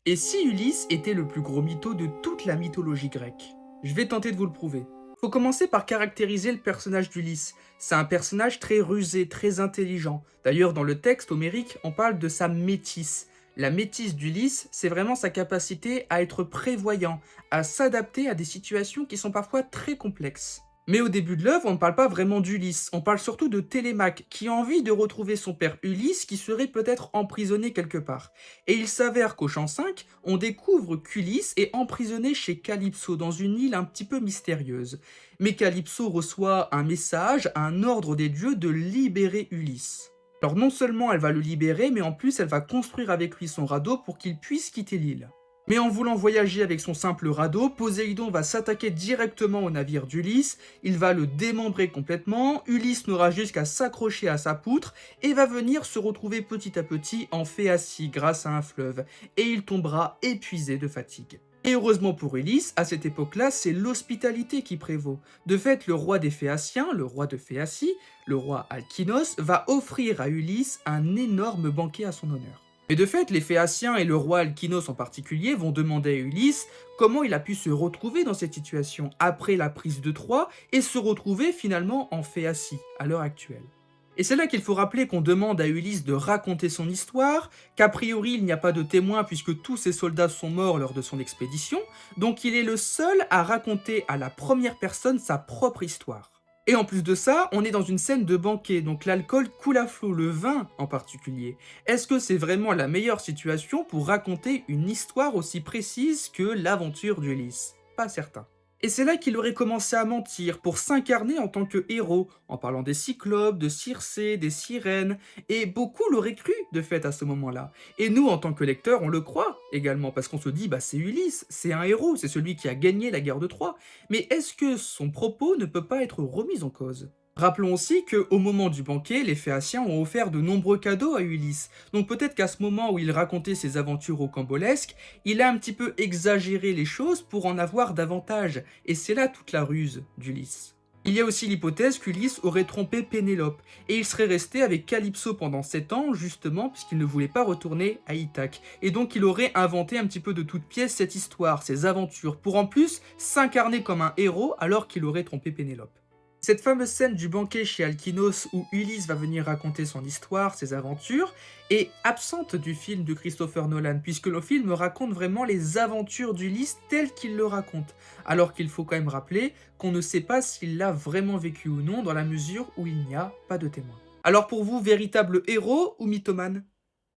Et si Ulysse était le plus gros mytho de toute la mythologie grecque? Je vais tenter de vous le prouver. Faut commencer par caractériser le personnage d'Ulysse. C'est un personnage très rusé, très intelligent. D'ailleurs, dans le texte homérique, on parle de sa métisse. La métisse d'Ulysse, c'est vraiment sa capacité à être prévoyant, à s'adapter à des situations qui sont parfois très complexes. Mais au début de l'œuvre, on ne parle pas vraiment d'Ulysse, on parle surtout de Télémaque, qui a envie de retrouver son père Ulysse qui serait peut-être emprisonné quelque part. Et il s'avère qu'au chant 5, on découvre qu'Ulysse est emprisonné chez Calypso dans une île un petit peu mystérieuse. Mais Calypso reçoit un message, un ordre des dieux de libérer Ulysse. Alors non seulement elle va le libérer, mais en plus elle va construire avec lui son radeau pour qu'il puisse quitter l'île. Mais en voulant voyager avec son simple radeau, Poséidon va s'attaquer directement au navire d'Ulysse, il va le démembrer complètement, Ulysse n'aura jusqu'à s'accrocher à sa poutre et va venir se retrouver petit à petit en Phéacie grâce à un fleuve, et il tombera épuisé de fatigue. Et heureusement pour Ulysse, à cette époque-là, c'est l'hospitalité qui prévaut. De fait, le roi des Phéaciens, le roi de Phéacie, le roi Alkinos, va offrir à Ulysse un énorme banquet à son honneur. Mais de fait, les Phéaciens et le roi Alkinos en particulier vont demander à Ulysse comment il a pu se retrouver dans cette situation après la prise de Troie et se retrouver finalement en Phéacie à l'heure actuelle. Et c'est là qu'il faut rappeler qu'on demande à Ulysse de raconter son histoire, qu'a priori il n'y a pas de témoins puisque tous ses soldats sont morts lors de son expédition, donc il est le seul à raconter à la première personne sa propre histoire. Et en plus de ça, on est dans une scène de banquet, donc l'alcool coule à flot, le vin en particulier. Est-ce que c'est vraiment la meilleure situation pour raconter une histoire aussi précise que l'aventure d'Ulysse? Pas certain. Et c'est là qu'il aurait commencé à mentir pour s'incarner en tant que héros, en parlant des cyclopes, de Circé, des sirènes, et beaucoup l'auraient cru de fait à ce moment-là. Et nous, en tant que lecteurs, on le croit également, parce qu'on se dit, bah c'est Ulysse, c'est un héros, c'est celui qui a gagné la guerre de Troie. Mais est-ce que son propos ne peut pas être remis en cause? Rappelons aussi qu'au moment du banquet, les Phéaciens ont offert de nombreux cadeaux à Ulysse, donc peut-être qu'à ce moment où il racontait ses aventures rocambolesques, il a un petit peu exagéré les choses pour en avoir davantage, et c'est là toute la ruse d'Ulysse. Il y a aussi l'hypothèse qu'Ulysse aurait trompé Pénélope, et il serait resté avec Calypso pendant 7 ans, justement, puisqu'il ne voulait pas retourner à Ithaque. Et donc il aurait inventé un petit peu de toutes pièces cette histoire, ces aventures, pour en plus s'incarner comme un héros alors qu'il aurait trompé Pénélope. Cette fameuse scène du banquet chez Alkinos où Ulysse va venir raconter son histoire, ses aventures, est absente du film de Christopher Nolan, puisque le film raconte vraiment les aventures d'Ulysse telles qu'il le raconte, alors qu'il faut quand même rappeler qu'on ne sait pas s'il l'a vraiment vécu ou non dans la mesure où il n'y a pas de témoin. Alors pour vous, véritable héros ou mythomane?